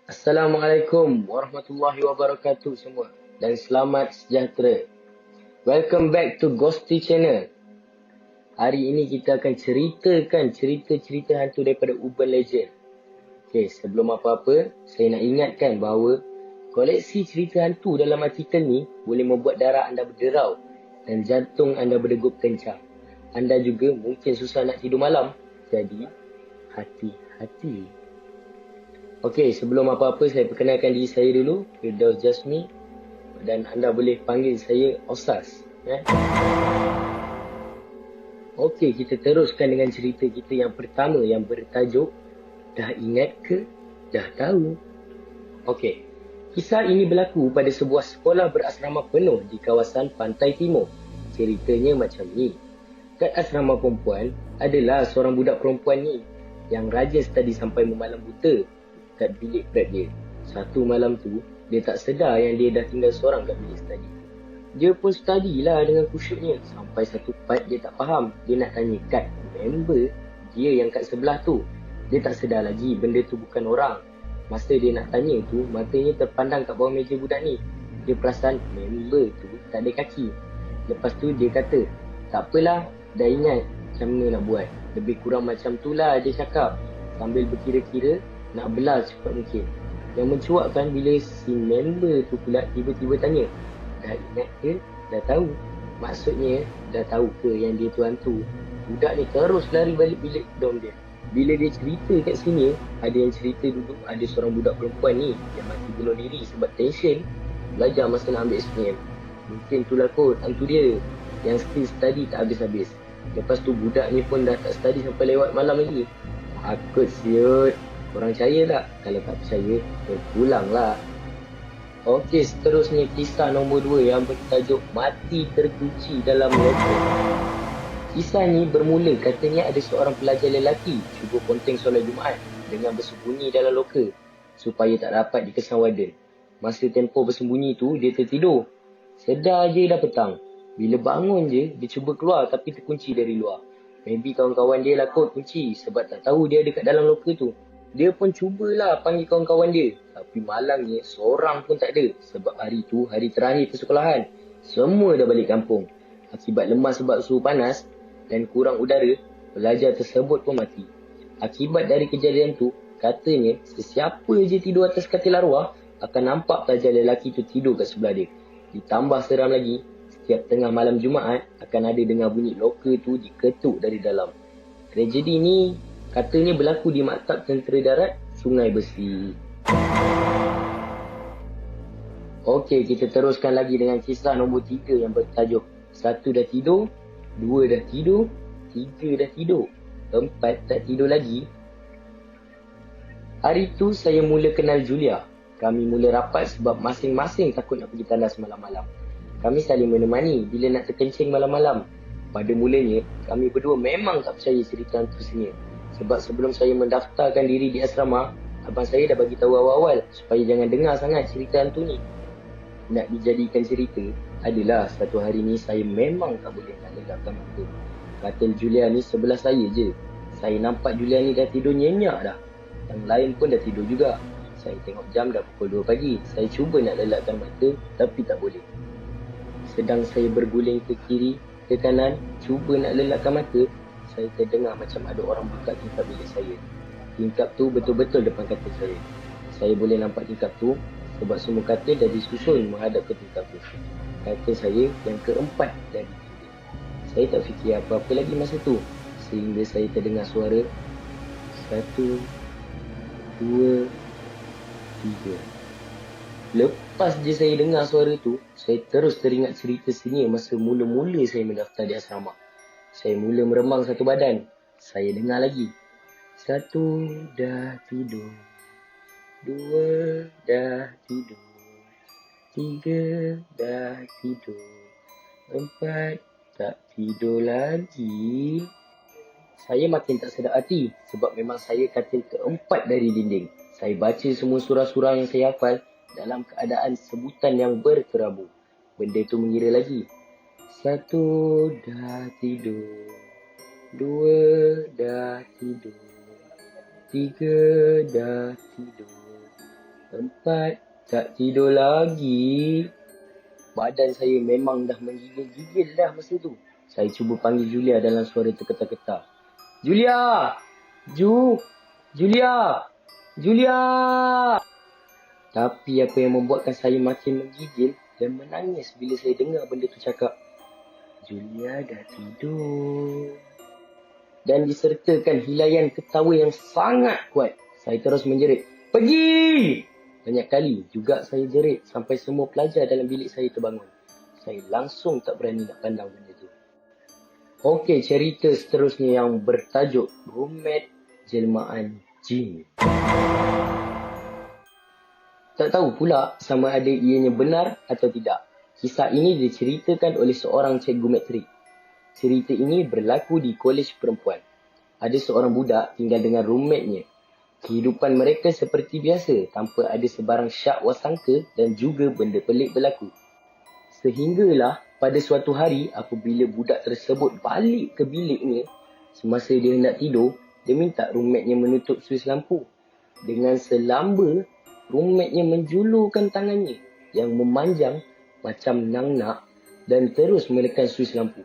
Assalamualaikum warahmatullahi wabarakatuh semua dan selamat sejahtera. Welcome back to Ghosty Channel. Hari ini kita akan ceritakan cerita-cerita hantu daripada Urban Legend. Okay, sebelum apa-apa, saya nak ingatkan bahawa koleksi cerita hantu dalam artikel ni boleh membuat darah anda berderau dan jantung anda berdegup kencang. Anda juga mungkin susah nak tidur malam, jadi hati-hati. Okey, sebelum apa-apa saya perkenalkan diri saya dulu, Firdaus Jasmi, dan anda boleh panggil saya Osas. Okey, kita teruskan dengan cerita kita yang pertama yang bertajuk Dah Ingat Ke? Dah Tahu? Okey, kisah ini berlaku pada sebuah sekolah berasrama penuh di kawasan Pantai Timur. Ceritanya macam ni. Kat asrama perempuan, adalah seorang budak perempuan ni yang rajin study sampai memalam buta kat bilik prep dia. Satu malam tu, dia tak sedar yang dia dah tinggal seorang kat bilik study. Dia pun study lah dengan khusyuknya. Sampai satu part dia tak faham. Dia nak tanya kat member dia yang kat sebelah tu. Dia tak sedar lagi benda tu bukan orang. Masa dia nak tanya tu, matanya terpandang kat bawah meja budak ni. Dia perasan member tu tak ada kaki. Lepas tu dia kata, tak apalah, dah ingat macam mana nak buat. Lebih kurang macam tu lah dia cakap. Sambil berkira-kira nak belah secepat mungkin. Yang mencuakkan bila si member tu pula tiba-tiba tanya, dah ingat ke? Dah tahu? Maksudnya, dah tahu ke yang dia tu hantu? Budak ni terus lari balik bilik dom dia. Bila dia cerita kat sini, ada yang cerita dulu ada seorang budak perempuan ni yang mati bunuh diri sebab tension belajar masa nak ambil SPM. Mungkin itulah kot hantu dia yang still study tak habis-habis. Lepas tu budak ni pun dah tak study sampai lewat malam lagi. Takut siut. Korang percaya tak? Kalau tak percaya, terpulanglah. Okey, seterusnya kisah nombor 2 yang bertajuk Mati Terkunci Dalam Loker. Kisah ni bermula katanya ada seorang pelajar lelaki cuba ponteng solat Jumaat dengan bersembunyi dalam loker supaya tak dapat dikesan warden. Masa tempoh bersembunyi tu, dia tertidur. Sedar je dah petang. Bila bangun je, dia cuba keluar tapi terkunci dari luar. Maybe kawan-kawan dia lah kot kunci sebab tak tahu dia ada kat dalam loker tu. Dia pun cubalah panggil kawan-kawan dia. Tapi malangnya seorang pun tak ada. Sebab hari tu hari terakhir persekolahan. Semua dah balik kampung. Akibat lemas sebab suhu panas dan kurang udara, pelajar tersebut pun mati. Akibat dari kejadian tu, katanya sesiapa je tidur atas katil arwah akan nampak pelajar lelaki tu tidur kat sebelah dia. Ditambah seram lagi, setiap tengah malam Jumaat akan ada dengar bunyi loker tu diketuk dari dalam. Tragedi ni katanya berlaku di Maktab Tentera Darat Sungai Besi. Okey, kita teruskan lagi dengan kisah nombor 3 yang bertajuk 1 dah tidur, 2 dah tidur, 3 dah tidur, 4 tak tidur lagi. Hari tu saya mula kenal Julia. Kami mula rapat sebab masing-masing takut nak pergi tandas malam-malam. Kami saling menemani bila nak terkencing malam-malam. Pada mulanya, kami berdua memang tak percaya cerita hantu senyap. Sebab sebelum saya mendaftarkan diri di asrama, abang saya dah bagi tahu awal-awal supaya jangan dengar sangat cerita hantu ni. Nak dijadikan cerita adalah satu hari ni saya memang tak boleh nak lelapkan mata. Katil Julia ni sebelah saya je. Saya nampak Julia ni dah tidur nyenyak dah. Yang lain pun dah tidur juga. Saya tengok jam dah pukul 2 pagi. Saya cuba nak lelapkan mata tapi tak boleh. Sedang saya berguling ke kiri, ke kanan, cuba nak lelapkan mata, saya terdengar macam ada orang buka tingkap bilik saya. Tingkap tu betul-betul depan katil saya. Saya boleh nampak tingkap tu sebab semua katil dah disusun menghadap ke tingkap tu. Katil saya yang keempat dari 3. Saya tak fikir apa-apa lagi masa tu sehingga saya terdengar suara 1, 2, 3. Lepas je saya dengar suara tu, saya terus teringat cerita senyap masa mula-mula saya mendaftar di asrama. Saya mula meremang satu badan. Saya dengar lagi. 1 dah tidur, 2 dah tidur, 3 dah tidur, 4 tak tidur lagi. Saya makin tak sedap hati sebab memang saya katil keempat dari dinding. Saya baca semua surah-surah yang saya hafal dalam keadaan sebutan yang berkerabu. Benda tu mengira lagi. 1 dah tidur, 2 dah tidur, 3 dah tidur, 4. Tak tidur lagi. Badan saya memang dah menggigil-gigil dah masa tu. Saya cuba panggil Julia dalam suara terketar-ketar. Julia! Julia! Julia! Tapi apa yang membuatkan saya makin menggigil dan menangis bila saya dengar benda tu cakap, Julia dah tidur. Dan disertakan hilaian ketawa yang sangat kuat, saya terus menjerit, pergi! Banyak kali juga saya jerit sampai semua pelajar dalam bilik saya terbangun. Saya langsung tak berani nak pandang benda tu. Okey, cerita seterusnya yang bertajuk Roommate Jelmaan Jin. Tak tahu pula sama ada ianya benar atau tidak. Kisah ini diceritakan oleh seorang cikgu matrik. Cerita ini berlaku di kolej perempuan. Ada seorang budak tinggal dengan roommate-nya. Kehidupan mereka seperti biasa tanpa ada sebarang syak wasangka dan juga benda pelik berlaku. Sehinggalah pada suatu hari apabila budak tersebut balik ke biliknya, semasa dia hendak tidur, dia minta roommate-nya menutup suis lampu. Dengan selamba, roommate-nya menjulurkan tangannya yang memanjang macam nang-nak dan terus menekan suis lampu.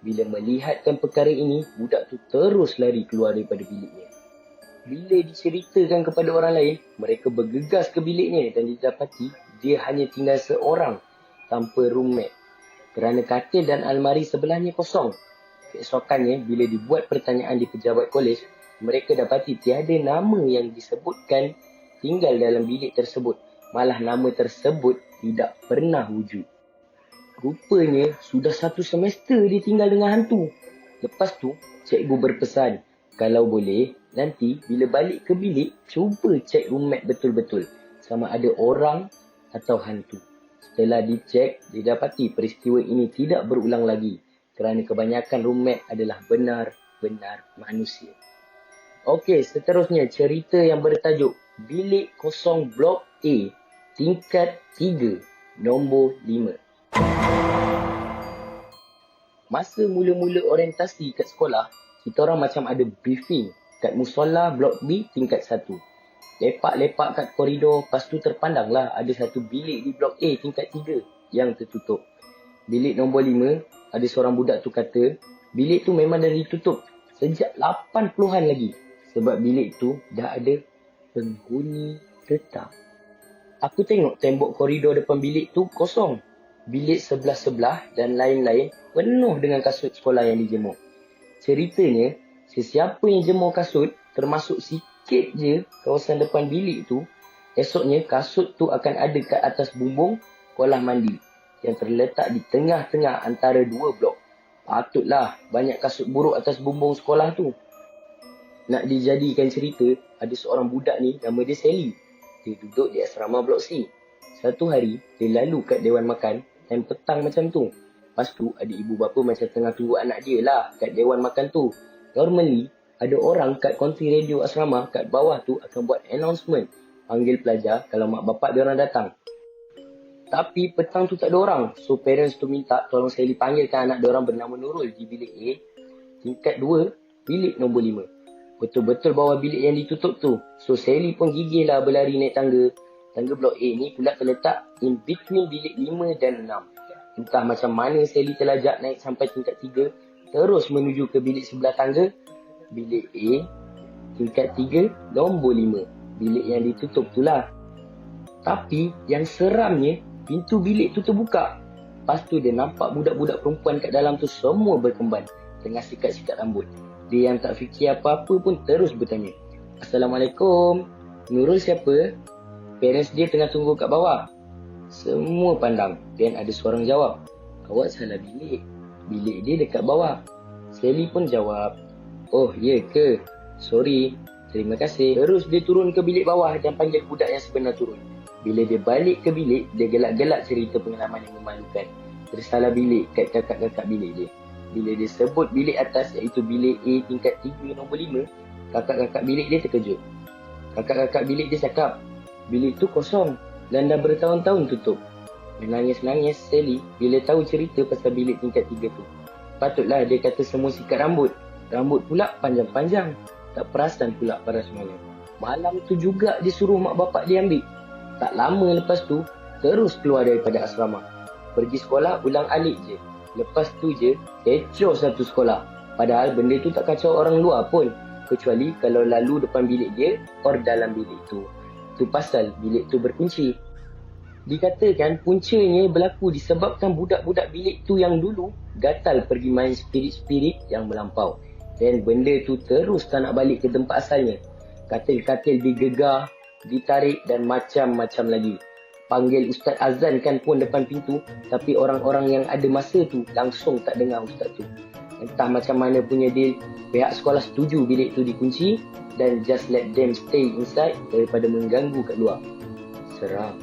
Bila melihatkan perkara ini, budak tu terus lari keluar daripada biliknya. Bila diceritakan kepada orang lain, mereka bergegas ke biliknya dan didapati dia hanya tinggal seorang tanpa roommate kerana katil dan almari sebelahnya kosong. Keesokannya, bila dibuat pertanyaan di pejabat kolej, mereka dapati tiada nama yang disebutkan tinggal dalam bilik tersebut. Malah nama tersebut tidak pernah wujud. Rupanya sudah 1 semester dia tinggal dengan hantu. Lepas tu, cikgu berpesan, kalau boleh, nanti bila balik ke bilik, cuba cek roommate betul-betul sama ada orang atau hantu. Setelah dicek, didapati peristiwa ini tidak berulang lagi kerana kebanyakan roommate adalah benar-benar manusia. Okey, seterusnya cerita yang bertajuk Bilik Kosong Blok A, tingkat 3, nombor 5. Masa mula-mula orientasi kat sekolah, kita orang macam ada briefing kat musola Blok B tingkat 1. Lepak-lepak kat koridor, lepas tu terpandanglah ada satu bilik di Blok A tingkat 3 yang tertutup. Bilik nombor 5, ada seorang budak tu kata, bilik tu memang dah ditutup sejak 80-an lagi. Sebab bilik tu dah ada penghuni tetap. Aku tengok tembok koridor depan bilik tu kosong. Bilik sebelah-sebelah dan lain-lain penuh dengan kasut sekolah yang dijemur. Ceritanya, sesiapa yang jemur kasut, termasuk sikit je kawasan depan bilik tu, esoknya kasut tu akan ada kat atas bumbung kolam mandi yang terletak di tengah-tengah antara 2 blok. Patutlah banyak kasut buruk atas bumbung sekolah tu. Nak dijadikan cerita, ada seorang budak ni nama dia Sally. Dia duduk di asrama Blok C. Satu hari, dia lalu kat dewan makan time petang macam tu. Lepas tu, ada ibu bapa macam tengah tunggu anak dia lah kat dewan makan tu. Normally, ada orang kat konti radio asrama kat bawah tu akan buat announcement. Panggil pelajar kalau mak bapak dia orang datang. Tapi petang tu tak ada orang. So, parents tu minta tolong Sally panggilkan anak dia orang bernama Nurul di bilik A. Tingkat 2, bilik nombor 5. Betul-betul bawah bilik yang ditutup tu. So, Sally pun gigih lah berlari naik tangga. Tangga Blok A ni pula terletak in between bilik 5 dan 6. Entah macam mana Sally terlajak naik sampai tingkat 3, terus menuju ke bilik sebelah tangga. Bilik A, tingkat 3, nombor 5. Bilik yang ditutup tu lah. Tapi, yang seramnya, pintu bilik tu terbuka. Lepas tu dia nampak budak-budak perempuan kat dalam tu semua berkemban. Tengah sikat-sikat rambut. Dia yang tak fikir apa-apa pun terus bertanya. Assalamualaikum. Nurul siapa? Parents dia tengah tunggu kat bawah. Semua pandang. Dan ada seorang jawab. Awak salah bilik. Bilik dia dekat bawah. Sally pun jawab. Oh, ya ke? Sorry. Terima kasih. Terus dia turun ke bilik bawah dan panggil budak yang sebenar turun. Bila dia balik ke bilik, dia gelak-gelak cerita pengalaman yang memalukan. Tersalah bilik kat kakak-kakak bilik dia. Bila dia sebut bilik atas iaitu bilik A tingkat 3 nombor 5, kakak-kakak bilik dia terkejut. Kakak-kakak bilik dia cakap, bilik tu kosong dan dah bertahun-tahun tutup. Menangis-nangis Sally bila tahu cerita pasal bilik tingkat 3 tu. Patutlah dia kata semua sikat rambut. Rambut pula panjang-panjang. Tak perasan pula paras malam. Malam tu juga dia suruh mak bapak dia ambil. Tak lama lepas tu, terus keluar daripada asrama. Pergi sekolah ulang alik je. Lepas tu je, kecoh satu sekolah. Padahal benda tu tak kacau orang luar pun. Kecuali kalau lalu depan bilik dia or dalam bilik tu. Tu pasal bilik tu berkunci. Dikatakan puncanya berlaku disebabkan budak-budak bilik tu yang dulu gatal pergi main spirit-spirit yang melampau. Dan benda tu terus tak nak balik ke tempat asalnya. Katil-katil digegar, ditarik dan macam-macam lagi. Panggil Ustaz Azan kan pun depan pintu, tapi orang-orang yang ada masa tu langsung tak dengar Ustaz tu. Entah macam mana punya deal, pihak sekolah setuju bilik tu dikunci dan just let them stay inside daripada mengganggu kat luar. Seram.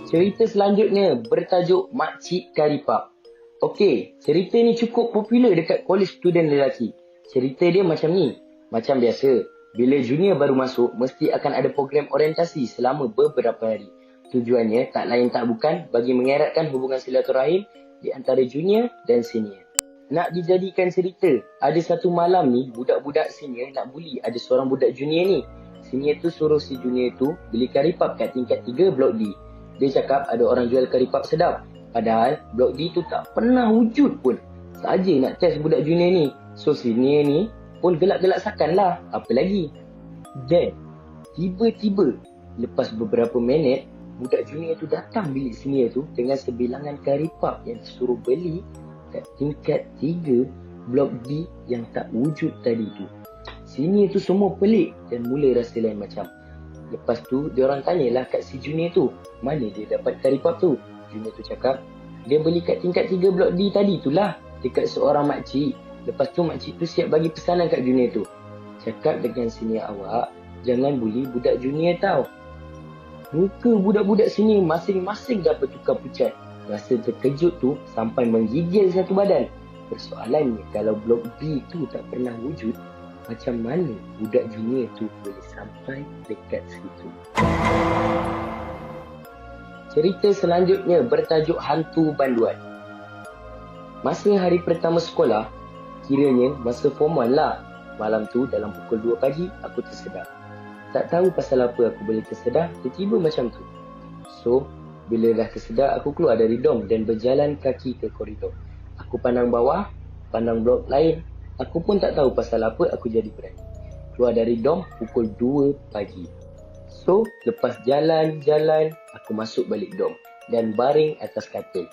Cerita selanjutnya bertajuk Makcik Karipap. Okey, cerita ni cukup popular dekat college student lelaki. Cerita dia macam ni. Macam biasa, bila junior baru masuk, mesti akan ada program orientasi selama beberapa hari. Tujuannya tak lain tak bukan bagi mengeratkan hubungan silaturahim di antara junior dan senior. Nak dijadikan cerita, ada satu malam ni budak-budak senior nak bully ada seorang budak junior ni. Senior tu suruh si junior tu beli karipap kat tingkat 3 blok D. Dia cakap ada orang jual karipap sedap. Padahal blok D tu tak pernah wujud pun. Saja nak test budak junior ni. So senior ni pun gelak-gelak sakan lah. Apa lagi? Dan tiba-tiba lepas beberapa minit, budak junior tu datang bilik senior tu dengan sebilangan karipap yang disuruh beli kat tingkat 3 blok D yang tak wujud tadi tu. Senior tu semua pelik dan mula rasa lain macam. Lepas tu diorang tanyalah kat si junior tu, mana dia dapat karipap tu? Junior tu cakap, dia beli kat tingkat 3 blok D tadi tu lah, dekat seorang makcik. Lepas tu makcik tu siap bagi pesanan kat junior tu. Cakap dengan senior awak, jangan bully budak junior tau. Muka budak-budak senior masing-masing dah bertukar pucat. Rasa terkejut tu sampai menggigil satu badan. Persoalannya kalau blok B tu tak pernah wujud, macam mana budak junior tu boleh sampai dekat situ? Cerita selanjutnya bertajuk Hantu Banduan. Masa hari pertama sekolah, kiranya masa form 1 lah. Malam tu dalam pukul 2 pagi, aku tersedar. Tak tahu pasal apa aku boleh tersedar, tiba-tiba macam tu. So, bila dah tersedar, aku keluar dari dom dan berjalan kaki ke koridor. Aku pandang bawah, pandang blok lain. Aku pun tak tahu pasal apa aku jadi berani. Keluar dari dom pukul 2 pagi. So, lepas jalan-jalan, aku masuk balik dom dan baring atas katil.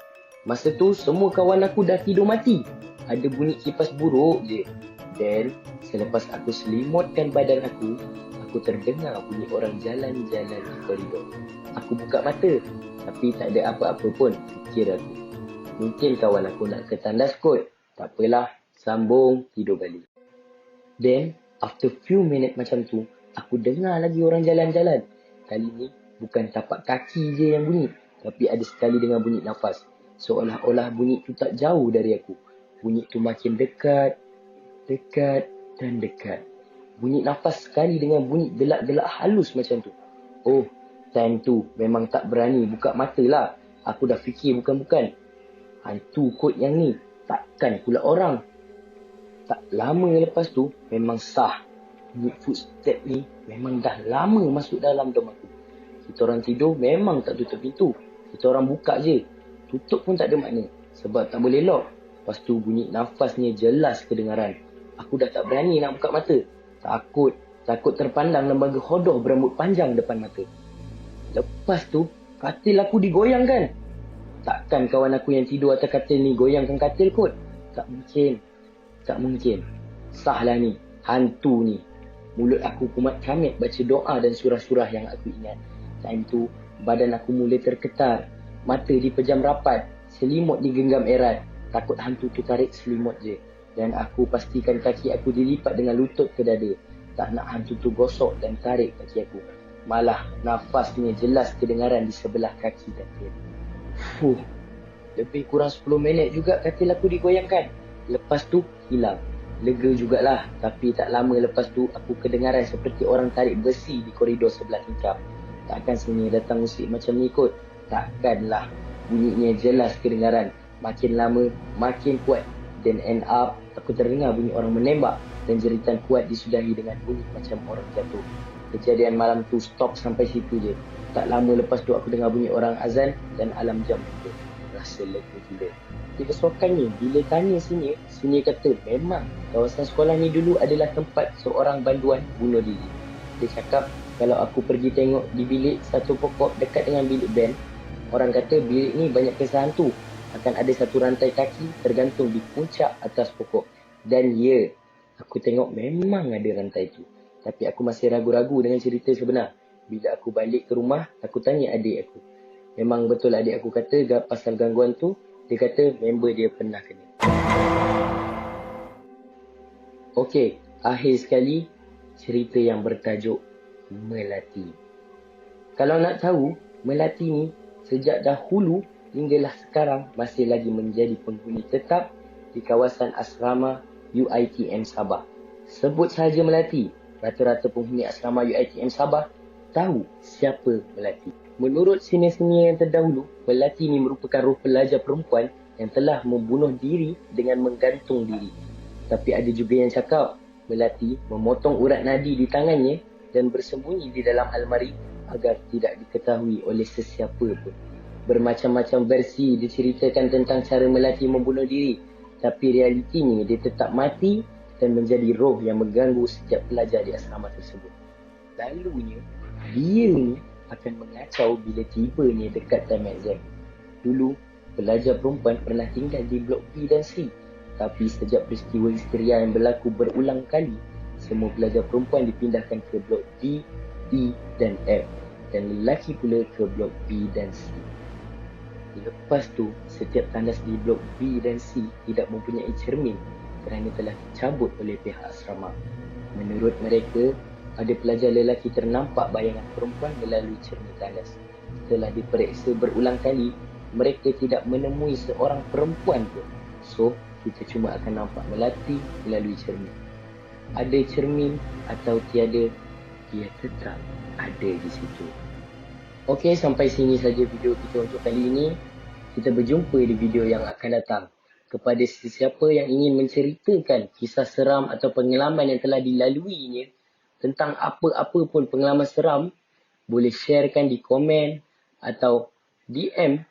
Masa tu, semua kawan aku dah tidur mati. Ada bunyi kipas buruk je. Dan selepas aku selimutkan badan aku terdengar bunyi orang jalan-jalan di koridor. Aku buka mata, tapi tak ada apa-apa pun, fikir aku. Mungkin kawan aku nak ke tandas kot. Tak apalah, sambung tidur balik. Then, after few minutes macam tu, aku dengar lagi orang jalan-jalan. Kali ni, bukan tapak kaki je yang bunyi, tapi ada sekali dengan bunyi nafas. Seolah-olah bunyi tu tak jauh dari aku. Bunyi tu makin dekat, dekat dan dekat. Bunyi nafas sekali dengan bunyi gelak-gelak halus macam tu. Oh, time tu memang tak berani buka mata lah. Aku dah fikir bukan-bukan. Hantu kot yang ni, takkan pula orang. Tak lama lepas tu, memang sah. Bunyi footstep ni memang dah lama masuk dalam dom aku. Kita orang tidur memang tak tutup pintu. Kita orang buka je. Tutup pun tak ada makna. Sebab tak boleh lock. Lepas tu bunyi nafasnya jelas kedengaran. Aku dah tak berani nak buka mata. Takut terpandang lembaga hodoh berambut panjang depan mata. Lepas tu, katil aku digoyangkan. Takkan kawan aku yang tidur atas katil ni goyangkan katil kot. Tak mungkin. Tak mungkin. Sahlah ni. Hantu ni. Mulut aku kumat kamit baca doa dan surah-surah yang aku ingat. Time tu, badan aku mula terketar. Mata dipejam rapat. Selimut digenggam erat. Takut hantu tu tarik selimut je. Dan aku pastikan kaki aku dilipat dengan lutut ke dada. Tak nak hantu tu gosok dan tarik kaki aku. Malah nafasnya jelas kedengaran di sebelah kaki katil. Lebih kurang 10 minit juga katil aku digoyangkan. Lepas tu hilang. Lega jugalah. Tapi tak lama lepas tu aku kedengaran seperti orang tarik besi di koridor sebelah tingkap. Takkan sini datang musik macam ni kot. Takkanlah. Bunyinya jelas kedengaran. Makin lama, makin kuat. Dan end up, aku terdengar bunyi orang menembak dan jeritan kuat disudahi dengan bunyi macam orang jatuh. Kejadian malam tu stop sampai situ je. Tak lama lepas tu aku dengar bunyi orang azan dan alam jam pun. Rasa lega gila. Keesokannya, bila tanya senior, senior kata memang kawasan sekolah ni dulu adalah tempat seorang banduan bunuh diri. Dia cakap kalau aku pergi tengok di bilik satu pokok dekat dengan bilik Ben, orang kata bilik ni banyak kisah hantu. Akan ada satu rantai kaki tergantung di puncak atas pokok. Dan ya, aku tengok memang ada rantai tu. Tapi aku masih ragu-ragu dengan cerita sebenar. Bila aku balik ke rumah, aku tanya adik aku. Memang betul adik aku kata pasal gangguan tu, dia kata member dia pernah kena. Okey, akhir sekali cerita yang bertajuk Melati. Kalau nak tahu, Melati ni sejak dahulu hinggalah sekarang masih lagi menjadi penghuni tetap di kawasan asrama UiTM Sabah. Sebut sahaja Melati, rata-rata penghuni asrama UiTM Sabah tahu siapa Melati. Menurut senior-senior yang terdahulu, Melati ni merupakan roh pelajar perempuan yang telah membunuh diri dengan menggantung diri. Tapi ada juga yang cakap Melati memotong urat nadi di tangannya dan bersembunyi di dalam almari agar tidak diketahui oleh sesiapa pun. Bermacam-macam versi diceritakan tentang cara Melati membunuh diri, tapi realitinya dia tetap mati dan menjadi roh yang mengganggu setiap pelajar di asrama tersebut. Lalunya, dia ni akan mengacau bila tibanya dekat time exam. Dulu, pelajar perempuan pernah tinggal di blok B dan C. Tapi sejak peristiwa histeria yang berlaku berulang kali, semua pelajar perempuan dipindahkan ke blok D, E dan F. Dan lelaki pula ke blok B dan C. Lepas tu, setiap tandas di blok B dan C tidak mempunyai cermin kerana telah dicabut oleh pihak asrama. Menurut mereka, ada pelajar lelaki ternampak bayangan perempuan melalui cermin tandas. Setelah diperiksa berulang kali, mereka tidak menemui seorang perempuan pun. So, kita cuma akan nampak Melati melalui cermin. Ada cermin atau tiada, dia tetap ada di situ. Okey, sampai sini saja video kita untuk kali ini. Kita berjumpa di video yang akan datang. Kepada sesiapa yang ingin menceritakan kisah seram atau pengalaman yang telah dilaluinya, tentang apa-apa pun pengalaman seram, boleh sharekan di komen atau DM